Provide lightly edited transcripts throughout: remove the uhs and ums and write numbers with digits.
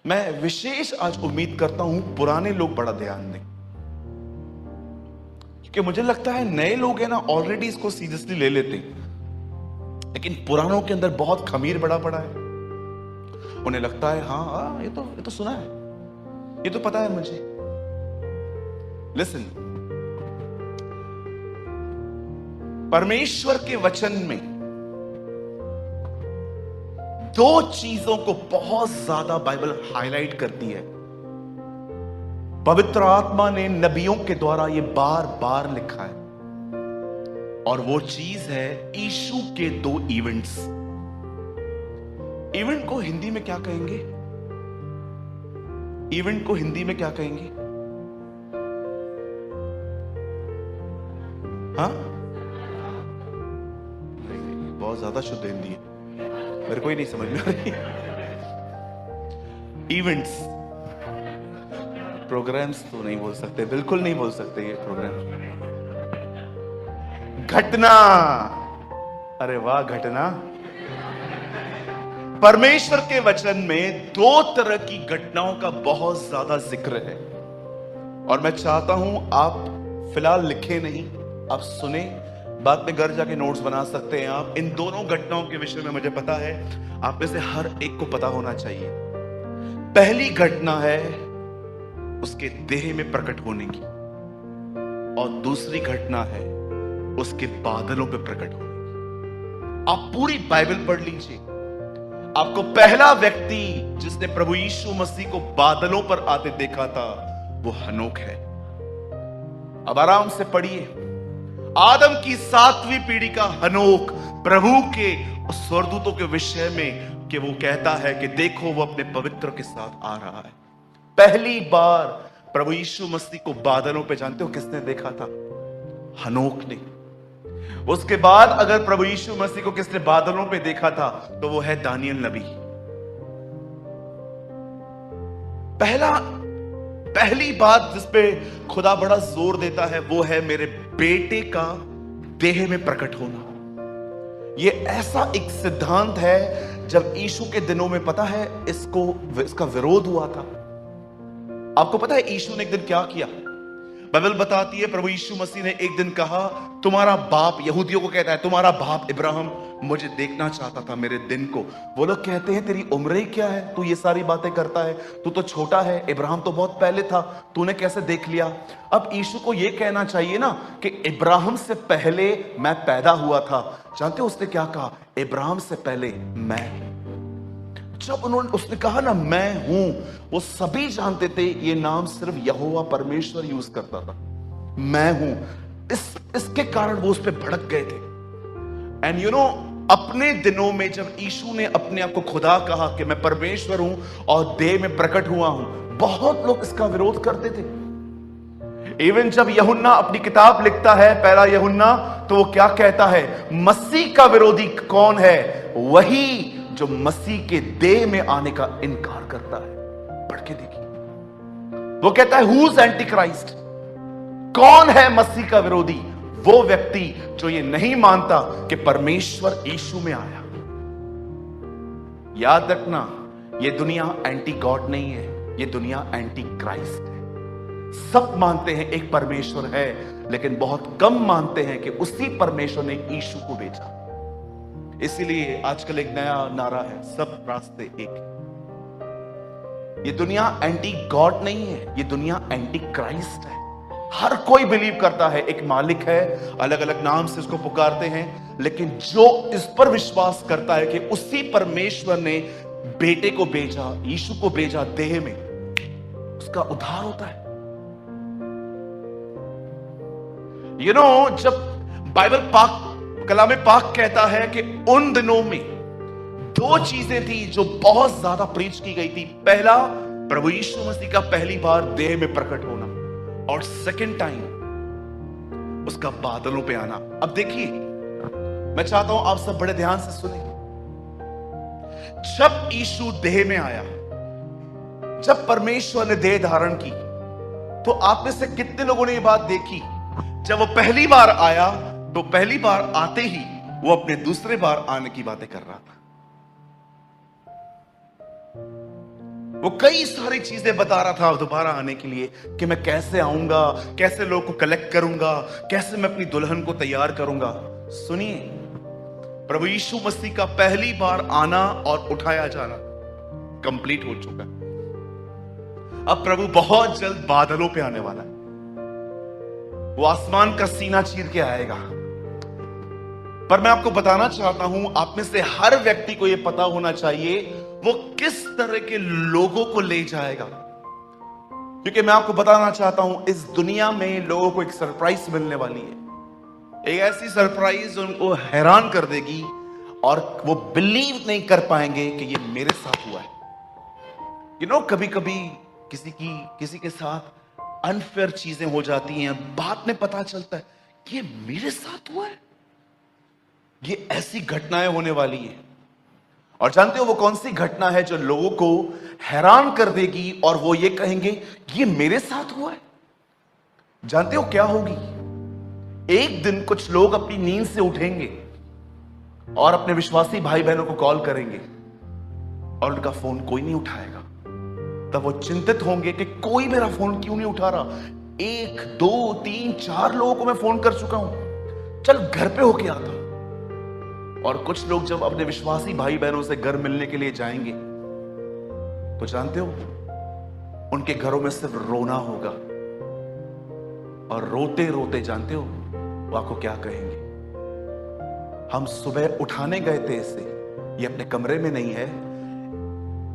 मैं विशेष आज उम्मीद करता हूं पुराने लोग बड़ा ध्यान दें, क्योंकि मुझे लगता है नए लोग हैं ना ऑलरेडी इसको सीरियसली ले लेते हैं, लेकिन पुरानों के अंदर बहुत खमीर बड़ा पड़ा है। उन्हें लगता है हाँ, ये तो सुना है, ये तो पता है मुझे। लिसन, परमेश्वर के वचन में दो चीजों को बहुत ज्यादा बाइबल हाईलाइट करती है। पवित्र आत्मा ने नबियों के द्वारा यह बार बार लिखा है, और वो चीज है यीशु के दो इवेंट्स। इवेंट को हिंदी में क्या कहेंगे? इवेंट को हिंदी में क्या कहेंगे? हाँ, बहुत ज्यादा शुद्ध हिंदी है, मेरे को ही नहीं समझ में आ रही। इवेंट्स, प्रोग्राम्स तो नहीं बोल सकते, बिल्कुल नहीं बोल सकते ये प्रोग्राम। घटना, अरे वाह, घटना। परमेश्वर के वचन में दो तरह की घटनाओं का बहुत ज्यादा जिक्र है, और मैं चाहता हूं आप फिलहाल लिखे नहीं, आप सुने, बाद में घर जाके नोट्स बना सकते हैं आप। इन दोनों घटनाओं के विषय में मुझे पता है आप में से हर एक को पता होना चाहिए। पहली घटना है उसके देह में प्रकट होने की, और दूसरी घटना है उसके बादलों पे प्रकट होने की। आप पूरी बाइबल पढ़ लीजिए, आपको पहला व्यक्ति जिसने प्रभु यीशु मसीह को बादलों पर आते देखा था वो हनोक है। अब आराम से पढ़िए, आदम की 7वीं पीढ़ी का हनोक प्रभु के स्वर्गदूतों के विषय में कि वो कहता है कि देखो वो अपने पवित्र के साथ आ रहा है। पहली बार प्रभु यीशु मसीह को बादलों पे जानते हो किसने देखा था? हनोक ने। उसके बाद अगर प्रभु यीशु मसीह को किसने बादलों पे देखा था तो वो है दानियल नबी। पहली बात जिस पे खुदा बड़ा जोर देता है वो है मेरे बेटे का देह में प्रकट होना। ये ऐसा एक सिद्धांत है, जब यीशु के दिनों में पता है इसका विरोध हुआ था। आपको पता है यीशु ने एक दिन क्या किया? बाइबल बताती है प्रभु यीशु मसीह ने एक दिन कहा, तुम्हारा बाप, यहूदियों को कहता है, तुम्हारा बाप इब्राहिम मुझे देखना चाहता था मेरे दिन को। वो लोग कहते हैं तेरी उम्र ही क्या है, तू ये सारी बातें करता है, तू तो छोटा है, इब्राहिम तो बहुत पहले था, तूने कैसे देख लिया? अब यीशु को ये कहना चाहिए ना कि इब्राहिम से पहले मैं पैदा हुआ था। जानते हो उसने क्या कहा? इब्राहिम से पहले मैं। जब उसने कहा ना मैं हूं, वो सभी जानते थे ये नाम सिर्फ यहोवा परमेश्वर यूज करता था, मैं हूं। इसके कारण वो उस पर भड़क गए थे। एंड यू नो, अपने दिनों में जब यीशु ने अपने आप को खुदा कहा कि मैं परमेश्वर हूं और देह में प्रकट हुआ हूं, बहुत लोग इसका विरोध करते थे। इवन जब यूहन्ना अपनी किताब लिखता है, पहला यूहन्ना, तो वो क्या कहता है? मसीह का विरोधी कौन है? वही जो मसीह के देह में आने का इनकार करता है। पढ़ के देखिए, वो कहता है हु इज एंटी क्राइस्ट? कौन है मसीह का विरोधी? वो व्यक्ति जो ये नहीं मानता कि परमेश्वर यीशु में आया। याद रखना, ये दुनिया एंटी गॉड नहीं है, ये दुनिया एंटी क्राइस्ट है। सब मानते हैं एक परमेश्वर है, लेकिन बहुत कम मानते हैं कि उसी परमेश्वर ने यीशु को भेजा। इसीलिए आजकल एक नया नारा है, सब रास्ते एक। ये दुनिया एंटी गॉड नहीं है, ये दुनिया एंटी क्राइस्ट है। हर कोई बिलीव करता है एक मालिक है, अलग अलग नाम से उसको पुकारते हैं, लेकिन जो इस पर विश्वास करता है कि उसी परमेश्वर ने बेटे को भेजा, यीशु को भेजा देह में, उसका उद्धार होता है। यू नो, जब बाइबल पाक, कलाम पाक कहता है कि उन दिनों में दो चीजें थी जो बहुत ज्यादा प्रीच की गई थी। पहला, प्रभु यीशु मसीह का पहली बार देह में प्रकट होना, और सेकंड टाइम उसका बादलों पे आना। अब देखिए, मैं चाहता हूं आप सब बड़े ध्यान से सुने। जब यीशु देह में आया, जब परमेश्वर ने देह धारण की, तो आप में से कितने लोगों ने यह बात देखी? जब वो पहली बार आया तो पहली बार आते ही वो अपने दूसरे बार आने की बातें कर रहा था। वो कई सारी चीजें बता रहा था दोबारा आने के लिए कि मैं कैसे आऊंगा, कैसे लोगों को कलेक्ट करूंगा, कैसे मैं अपनी दुल्हन को तैयार करूंगा। सुनिए, प्रभु यीशु मसीह का पहली बार आना और उठाया जाना कंप्लीट हो चुका है। अब प्रभु बहुत जल्द बादलों पे आने वाला है। वो आसमान का सीना चीर के आएगा। पर मैं आपको बताना चाहता हूं, आप में से हर व्यक्ति को यह पता होना चाहिए वो किस तरह के लोगों को ले जाएगा। क्योंकि मैं आपको बताना चाहता हूं, इस दुनिया में लोगों को एक सरप्राइज मिलने वाली है। एक ऐसी सरप्राइज उनको हैरान कर देगी और वो बिलीव नहीं कर पाएंगे कि ये मेरे साथ हुआ है। कभी कभी किसी के साथ अनफेयर चीजें हो जाती हैं, बाद में पता चलता है कि ये मेरे साथ हुआ है। ये ऐसी घटनाएं होने वाली हैं। और जानते हो वो कौन सी घटना है जो लोगों को हैरान कर देगी और वो ये कहेंगे ये मेरे साथ हुआ है? जानते हो क्या होगी? एक दिन कुछ लोग अपनी नींद से उठेंगे और अपने विश्वासी भाई बहनों को कॉल करेंगे और उनका फोन कोई नहीं उठाएगा। तब वो चिंतित होंगे कि कोई मेरा फोन क्यों नहीं उठा रहा। 1 2 3 4 लोगों को मैं फोन कर चुका हूं, चल घर पे होके आता हूं। और कुछ लोग जब अपने विश्वासी भाई बहनों से घर मिलने के लिए जाएंगे तो जानते हो उनके घरों में सिर्फ रोना होगा। और रोते रोते जानते हो वो आपको क्या कहेंगे? हम सुबह उठाने गए थे इसे, ये अपने कमरे में नहीं है,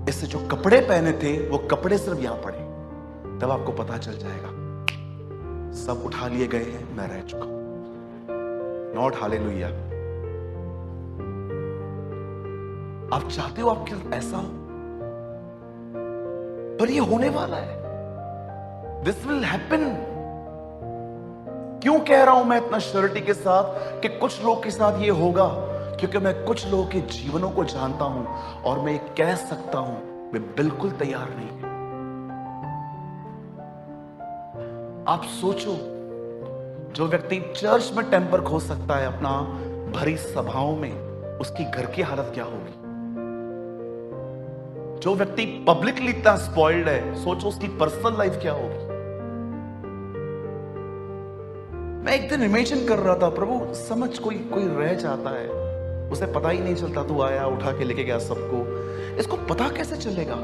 इससे जो कपड़े पहने थे वो कपड़े सिर्फ यहां पड़े। तब आपको पता चल जाएगा सब उठा लिए गए हैं, मैं रह चुका हूं। Not hallelujah. आप चाहते हो आपके साथ ऐसा हो, पर ये होने वाला है। This will happen. क्यों कह रहा हूं मैं इतना श्योरिटी के साथ कि कुछ लोग के साथ ये होगा? क्योंकि मैं कुछ लोगों के जीवनों को जानता हूं और मैं ये कह सकता हूं वे बिल्कुल तैयार नहीं है। आप सोचो, जो व्यक्ति चर्च में टेम्पर खो सकता है अपना भरी सभाओं में, उसकी घर की हालत क्या होगी? जो व्यक्ति पब्लिकली इतना स्पॉइल्ड है, सोचो उसकी पर्सनल लाइफ क्या होगी। मैं एक दिन इमेजिन कर रहा था, प्रभु समझ कोई रह जाता है, उसे पता ही नहीं चलता, तू आया उठा के लेके गया सबको। इसको पता कैसे चलेगा?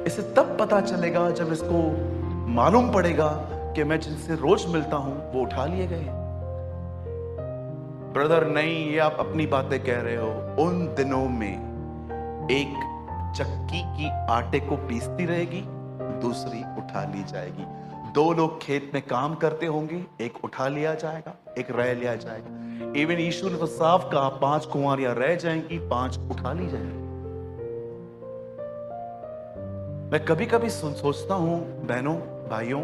इसे तब पता चलेगा जब इसको मालूम पड़ेगा कि मैं जिनसे रोज मिलता हूं वो उठा लिए गए। ब्रदर नहीं, ये आप अपनी बातें कह रहे हो। उन दिनों में एक चक्की की आटे को पीसती रहेगी, दूसरी उठा ली जाएगी। 2 लोग खेत में काम करते होंगे, एक उठा लिया जाएगा, एक रह लिया जाएगा। इवन यीशु ने तो साफ कहा 5 कुंवारियां रह जाएंगी, 5 उठा ली जाएंगी। मैं कभी कभी सोचता हूं बहनों भाइयों,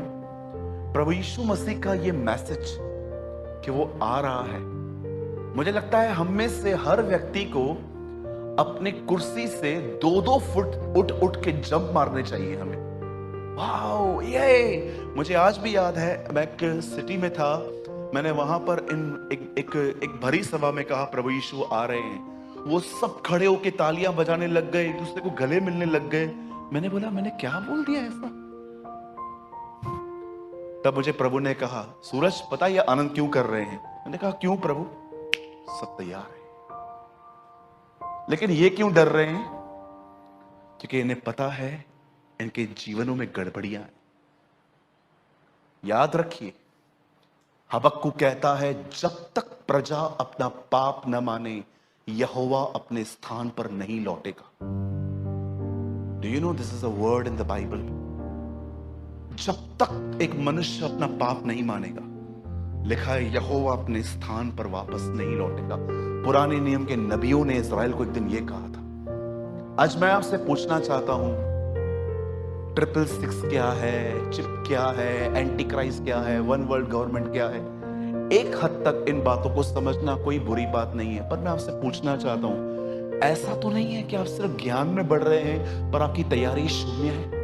प्रभु यीशु मसीह का ये मैसेज कि वो आ रहा है, मुझे लगता है हम में से हर व्यक्ति को अपने कुर्सी से 2-2 फुट उठ के जंप मारने चाहिए हमें। वाओ, ये मुझे आज भी याद है, मैं एक सिटी में था, मैंने वहां पर एक भरी सभा में कहा प्रभु यीशु आ रहे हैं। वो सब खड़े होके तालियां बजाने लग गए, एक दूसरे को गले मिलने लग गए। मैंने बोला मैंने क्या बोल दिया ऐसा? तब मुझे प्रभु ने कहा, सूरज पता है ये आनंद क्यों कर रहे हैं? मैंने कहा क्यों प्रभु? सब तैयार है, लेकिन ये क्यों डर रहे हैं? क्योंकि इन्हें पता है इनके जीवनों में गड़बड़ियां हैं। याद रखिए, हबक्कुक कहता है जब तक प्रजा अपना पाप न माने, यहोवा अपने स्थान पर नहीं लौटेगा। Do you know this is a word in the Bible? जब तक एक मनुष्य अपना पाप नहीं मानेगा, लिखा है यहोवा अपने स्थान पर वापस नहीं लौटेगा। पुराने नियम के नबियों ने इस्राएल को एक दिन यह कहा था। आज मैं आपसे पूछना चाहता हूं, 666 क्या है, चिप क्या है, एंटी क्राइस्ट क्या है, वन वर्ल्ड गवर्नमेंट क्या है? एक हद तक इन बातों को समझना कोई बुरी बात नहीं है, पर मैं आपसे पूछना चाहता हूं, ऐसा तो नहीं है कि आप सिर्फ ज्ञान में बढ़ रहे हैं पर आपकी तैयारी शून्य है?